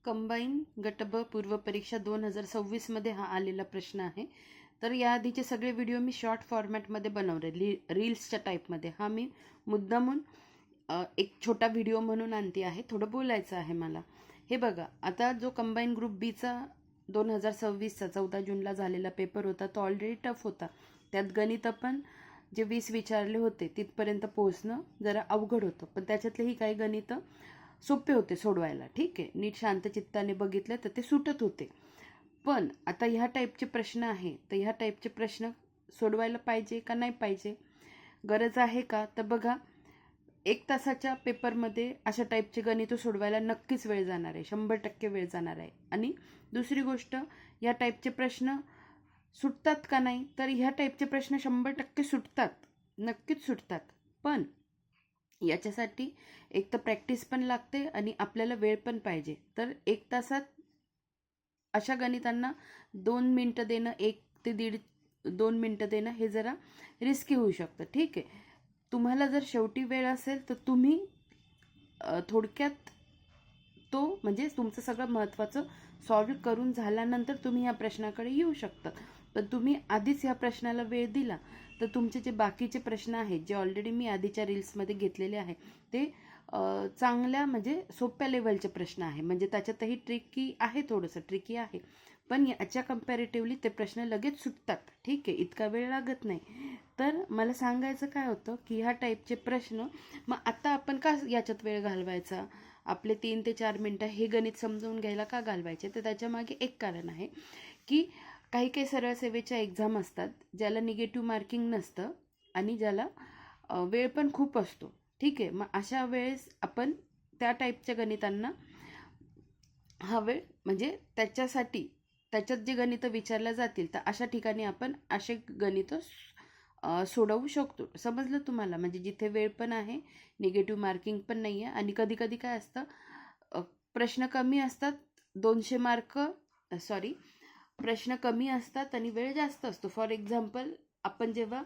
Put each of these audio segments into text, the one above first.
Combine गट ब पूर्व परीक्षा 2026 मध्ये हा आलेला प्रश्न आहे. तर याआधीचे सगळे व्हिडिओ मी शॉर्ट फॉर्मॅटमध्ये बनवले, रील्सच्या टाईपमध्ये. हा मी मुद्दामून एक छोटा व्हिडिओ म्हणून आणते आहे. थोडं बोलायचं आहे मला. हे बघा, आता जो कंबाईन ग्रुप बीचा 2026चा 14 जूनला झालेला पेपर होता तो ऑलरेडी टफ होता. त्यात गणित पण जे 20 विचारले होते तिथपर्यंत पोहोचणं जरा अवघड होतं, पण त्याच्यातलेही काही गणित सोपे होते सोडवायला. ठीक आहे, नीट शांत चित्ताने बघितलं तर ते सुटत होते. पण आता ह्या टाईपचे प्रश्न आहे, तर ह्या टाईपचे प्रश्न सोडवायला पाहिजे का नाही पाहिजे, गरज आहे का? तर बघा, 1 तासाच्या पेपरमध्ये अशा टाईपचे गणित सोडवायला नक्कीच वेळ जाणार आहे, 100% वेळ जाणार आहे. आणि दुसरी गोष्ट, या टाईपचे प्रश्न सुटतात का नाही, तर ह्या टाईपचे प्रश्न 100% सुटतात, नक्कीच सुटतात. पण याच्यासाठी एक तर प्रॅक्टिस पण लागते आणि आपल्याला वेळ पण पाहिजे. तर 1 तासात अशा गणितांना 2 मिनटं देणं, 1 ते 2 मिनटं देणं हे जरा रिस्की होऊ शकतं. ठीक आहे, तुम्हाला जर शेवटी वेळ असेल तर तुम्ही थोडक्यात तो म्हणजे तुमचं सगळं महत्त्वाचं सॉल्व्ह करून झाल्यानंतर तुम्ही ह्या प्रश्नाकडे येऊ शकता. पण तुम्ही आधीच ह्या प्रश्नाला वेळ दिला तर तुमचे जे बाकीचे प्रश्न आहेत, जे ऑलरेडी मी आधीच्या रील्समध्ये घेतलेले आहे, ते चांगल्या म्हणजे सोप्या लेवलचे प्रश्न आहे. म्हणजे त्याच्यातही ट्रिकी आहे, थोडंसं ट्रिकी आहे, पण याच्या कम्पॅरेटिव्हली ते प्रश्न लगेच सुटतात. ठीक आहे, इतका वेळ लागत नाही. तर मला सांगायचं काय होतं की ह्या टाईपचे प्रश्न, मग आता आपण का याच्यात वेळ घालवायचा? आपले 3 ते 4 मिनटं हे गणित समजून घ्यायला का घालवायचे? तर त्याच्यामागे एक कारण आहे की काही काही सरळ सेवेच्या एक्झाम असतात ज्याला निगेटिव्ह मार्किंग नसतं आणि ज्याला वेळ पण खूप असतो. ठीक आहे, मग अशा वेळेस आपण त्या टाईपच्या गणितांना हा वेळ म्हणजे त्याच्यासाठी त्याच्यात जे गणितं विचारल्या जातील तर अशा ठिकाणी आपण असे गणितं सोडवू शकतो. समजलं तुम्हाला? म्हणजे जिथे वेळ पण आहे, निगेटिव्ह मार्किंग पण नाही आहे. आणि कधी कधी काय असतं, प्रश्न कमी असतात, 200 मार्क, सॉरी, प्रश्न कमी असतात आणि वेळ जास्त असतो. फॉर एक्झाम्पल, आपण जेव्हा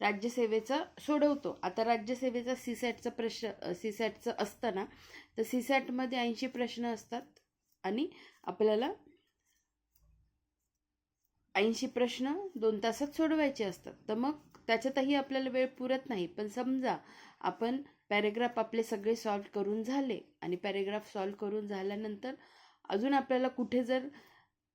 राज्यसेवेचं सोडवतो, आता राज्यसेवेचा सीसॅटचं असतं ना, तर सीसॅटमध्ये 80 प्रश्न असतात आणि आपल्याला 80 प्रश्न 2 तासात सोडवायचे असतात. तर मग त्याच्यातही आपल्याला वेळ पुरत नाही. पण समजा आपण पॅरेग्राफ आपले सगळे सॉल्व्ह करून झाले आणि पॅरेग्राफ सॉल्व्ह करून झाल्यानंतर अजून आपल्याला कुठे जर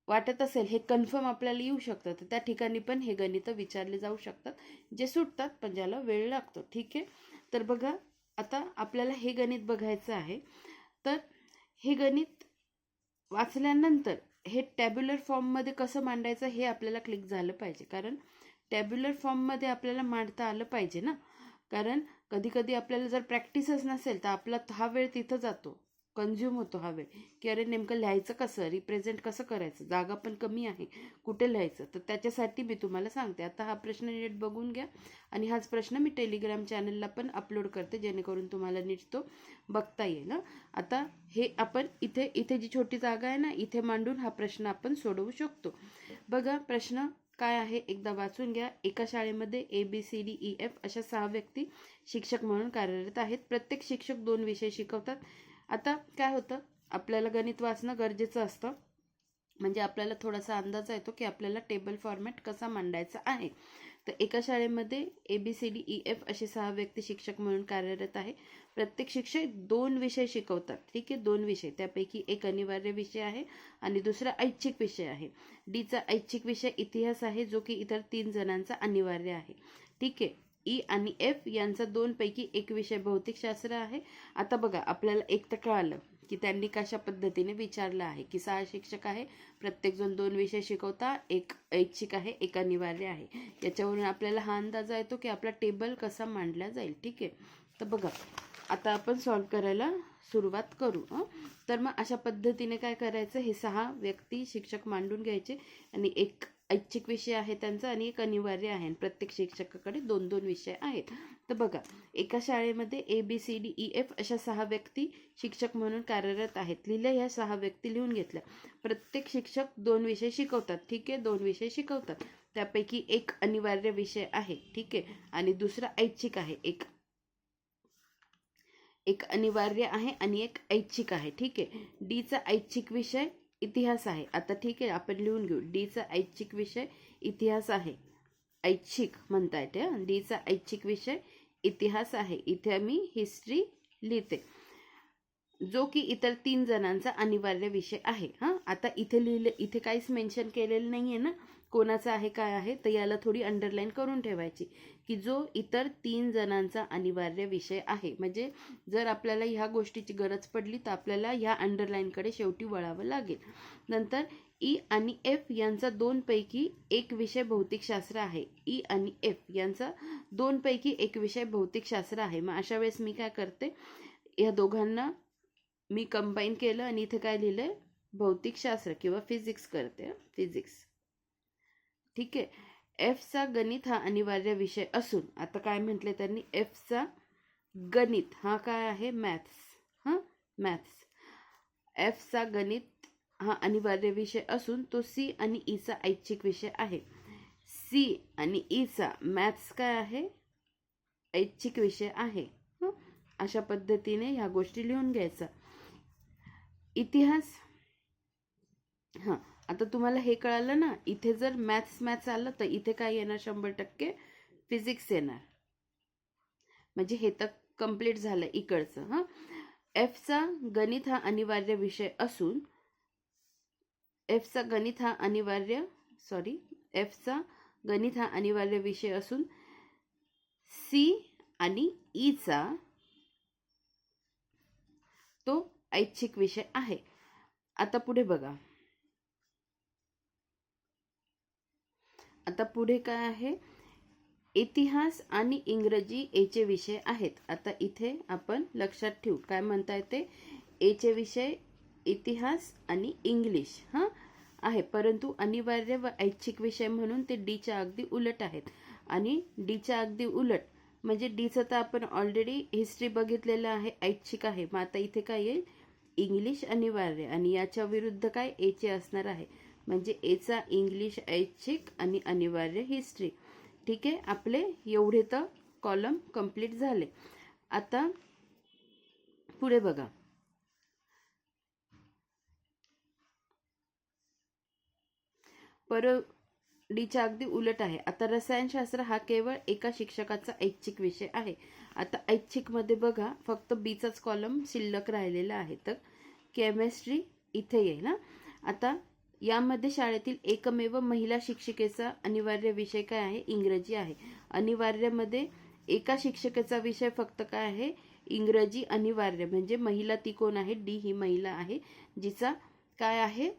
वाटत असेल हे कन्फर्म आपल्याला येऊ शकतं, तर त्या ठिकाणी पण हे गणितं विचारले जाऊ शकतात, जे सुटतात पण ज्याला वेळ लागतो. ठीक आहे, तर बघा, आता आपल्याला हे गणित बघायचं आहे. तर हे गणित वाचल्यानंतर हे टॅब्युलर फॉर्ममध्ये कसं मांडायचं हे आपल्याला क्लिक झालं पाहिजे. कारण टॅब्युलर फॉर्ममध्ये आपल्याला मांडता आलं पाहिजे ना. कारण कधी कधी आपल्याला जर प्रॅक्टिसच नसेल तर आपला हा वेळ तिथं जातो, कन्झ्युम होतो हा वेळ, की अरे नेमकं लिहायचं कसं, रिप्रेझेंट कसं करायचं, जागा पण कमी आहे, कुठे लिहायचं. तर त्याच्यासाठी मी तुम्हाला सांगते. आता हा प्रश्न नीट बघून घ्या आणि हाच प्रश्न मी टेलिग्राम चॅनलला पण अपलोड करते, जेणेकरून तुम्हाला नीट तो बघता येईल. आता हे आपण इथे इथे जी छोटी जागा आहे ना, इथे मांडून हा प्रश्न आपण सोडवू शकतो. बघा, प्रश्न काय आहे एकदा वाचून घ्या. एका शाळेमध्ये ABCDEF अशा 6 व्यक्ती शिक्षक म्हणून कार्यरत आहेत. प्रत्येक शिक्षक 2 विषय शिकवतात. आता काय होतं, आपल्याला गणित वाचणं गरजेचं असतं, म्हणजे आपल्याला थोडासा अंदाज येतो की आपल्याला टेबल फॉर्मॅट कसा मांडायचा आहे. तर एका शाळेमध्ये ABCDEF असे 6 व्यक्ती शिक्षक म्हणून कार्यरत आहे. प्रत्येक शिक्षक 2 विषय शिकवतात. ठीक आहे, 2 विषय, त्यापैकी एक अनिवार्य विषय आहे आणि दुसरा ऐच्छिक विषय आहे. डीचा ऐच्छिक विषय इतिहास आहे, जो की इतर 3 जणांचा अनिवार्य आहे. ठीक आहे, E आणि F यांचा 2 पैकी एक विषय भौतिकशास्त्र आहे. आता बघा, आपल्याला एक तर कळालं की त्यांनी कशा पद्धतीने विचारलं आहे की 6 शिक्षक आहे, प्रत्येकजण 2 विषय शिकवता, एक ऐच्छिक आहे, एक अनिवार्य आहे. याच्यावरून आपल्याला हा अंदाज येतो की आपला टेबल कसा मांडला जाईल. ठीक आहे, तर बघा, आता आपण सॉल्व्ह करायला सुरुवात करू. तर मग अशा पद्धतीने काय करायचं, हे 6 व्यक्ती शिक्षक मांडून घ्यायचे आणि एक ऐच्छिक विषय आहे त्यांचा आणि एक अनिवार्य आहे. प्रत्येक शिक्षकाकडे 2-2 विषय आहेत. तर बघा, एका शाळेमध्ये ABCDEF अशा 6 व्यक्ती शिक्षक म्हणून कार्यरत आहेत. लिहिल्या, ह्या 6 व्यक्ती लिहून घेतल्या. प्रत्येक शिक्षक 2 विषय शिकवतात. ठीक आहे, 2 विषय शिकवतात, त्यापैकी एक अनिवार्य विषय आहे. ठीक आहे, आणि दुसरा ऐच्छिक आहे एक. एक अनिवार्य आहे आणि एक ऐच्छिक आहे. ठीक आहे. डीचा ऐच्छिक विषय इतिहास आहे. आता ठीक आहे, आपण लिहून घेऊ. डीचा ऐच्छिक विषय इतिहास आहे. ऐच्छिक म्हणता येते. डीचा ऐच्छिक विषय इतिहास आहे. इथे मी हिस्ट्री लिहिते, जो की इतर 3 जणांचा अनिवार्य विषय आहे. आता इथे लिहिले, इथे काहीच मेन्शन केलेलं नाहीये ना कोणाचा आहे काय आहे, तर याला थोडी अंडरलाईन करून ठेवायची की जो इतर 3 जणांचा अनिवार्य विषय आहे. म्हणजे जर आपल्याला ह्या गोष्टीची गरज पडली तर आपल्याला ह्या अंडरलाईनकडे शेवटी वळावं लागेल. नंतर ई आणि एफ यांचा 2 पैकी एक विषय भौतिकशास्त्र आहे. ई आणि एफ यांचा 2 पैकी एक विषय भौतिकशास्त्र आहे. मग अशा वेळेस मी काय करते, या दोघांना मी कंबाईन केलं आणि इथे काय लिहिलंय, भौतिकशास्त्र किंवा फिजिक्स करते. फिजिक्स. ठीक आहे. एफचा गणित हा अनिवार्य विषय असून, आता काय म्हटले त्यांनी, एफचा गणित हा काय आहे, मॅथ्स. मॅथ्स. एफचा गणित हा अनिवार्य विषय असून तो सी आणि ईचा ऐच्छिक विषय आहे. सी आणि ईचा मॅथ्स काय आहे, ऐच्छिक विषय आहे. अशा पद्धतीने ह्या गोष्टी लिहून घ्यायचा. इतिहास. आता तुम्हाला हे कळालं ना, इथे जर मॅथ्स आलं तर इथे काय येणार, 100% फिजिक्स येणार. म्हणजे हे तर कंप्लीट झालं इकडचं. एफचा गणित हा अनिवार्य विषय असून, एफचा गणित हा अनिवार्य विषय असून सी आणि ईचा तो ऐच्छिक विषय आहे. आता पुढे बघा. आता पुढे काय आहे, इतिहास आणि इंग्रजी एचे विषय आहेत. आता इथे आपण लक्षात ठेवू काय म्हणता येते, एचे विषय इतिहास आणि इंग्लिश आहे, परंतु अनिवार्य व ऐच्छिक विषय म्हणून ते डीच्या अगदी उलट आहेत. आणि डीच्या अगदी उलट म्हणजे डीचं तर आपण ऑलरेडी हिस्ट्री बघितलेलं आहे, ऐच्छिक आहे. मग आता इथे काय येईल, इंग्लिश अनिवार्य आणि याच्या विरुद्ध काय एचे असणार आहे. म्हणजे एचा इंग्लिश ऐच्छिक आणि अनिवार्य हिस्ट्री. ठीक आहे. आपले एवढे तर कॉलम कंप्लीट झाले. आता पुढे बघा. डीच्या अगदी उलट आहे. आता रसायनशास्त्र हा केवळ एका शिक्षकाचा ऐच्छिक विषय आहे. आता ऐच्छिक मध्ये बघा, फक्त बीचाच कॉलम शिल्लक राहिलेला आहे. तर केमिस्ट्री इथे येईल. आता यामध्ये शाळेतील एकमेव महिला शिक्षिकेचा अनिवार्य विषय काय आहे, इंग्रजी आहे. अनिवार्यमध्ये एका शिक्षकेचा विषय फक्त काय आहे, इंग्रजी अनिवार्य. म्हणजे महिला ती कोण आहे, डी ही महिला आहे, जिचा काय आहे,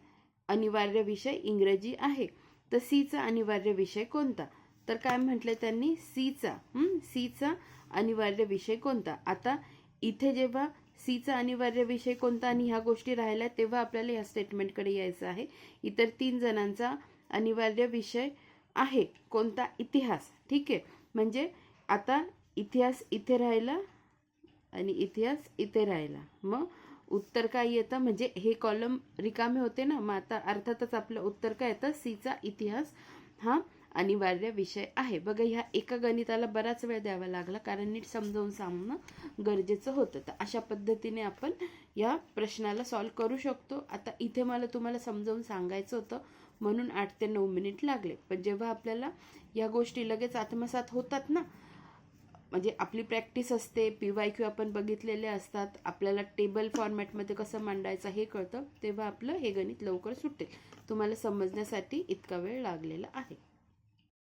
अनिवार्य विषय इंग्रजी आहे. तर सीचा अनिवार्य विषय कोणता, तर काय म्हटले त्यांनी, सीचा अनिवार्य विषय कोणता. आता इथे जेव्हा सीचा अनिवार्य विषय कोणता आणि ह्या गोष्टी राहिल्या, तेव्हा आपल्याला ह्या स्टेटमेंटकडे यायचं आहे. इतर 3 जणांचा अनिवार्य विषय आहे कोणता, इतिहास. ठीक आहे. म्हणजे आता इतिहास इथे राहिला आणि इतिहास इथे राहिला. मग उत्तर काय येतं, म्हणजे हे कॉलम रिकामे होते ना. मग आता अर्थातच आपलं उत्तर काय येतं, सीचा इतिहास हा अनिवार्य विषय आहे. बघा, ह्या एका गणिताला बराच वेळ द्यावा लागला, कारण नीट समजावून सांगणं गरजेचं होतं. तर अशा पद्धतीने आपण या प्रश्नाला सॉल्व्ह करू शकतो. आता इथे मला तुम्हाला समजावून सांगायचं होतं म्हणून 8 ते 9 मिनिट लागले. पण जेव्हा आपल्याला या गोष्टी लगेच आत्मसात होतात ना, म्हणजे आपली प्रॅक्टिस असते, PYQ आपण बघितलेले असतात, आपल्याला टेबल फॉर्मॅटमध्ये कसं मांडायचं हे कळतं, तेव्हा आपलं हे गणित लवकर सुटेल. तुम्हाला समजण्यासाठी इतका वेळ लागलेला आहे.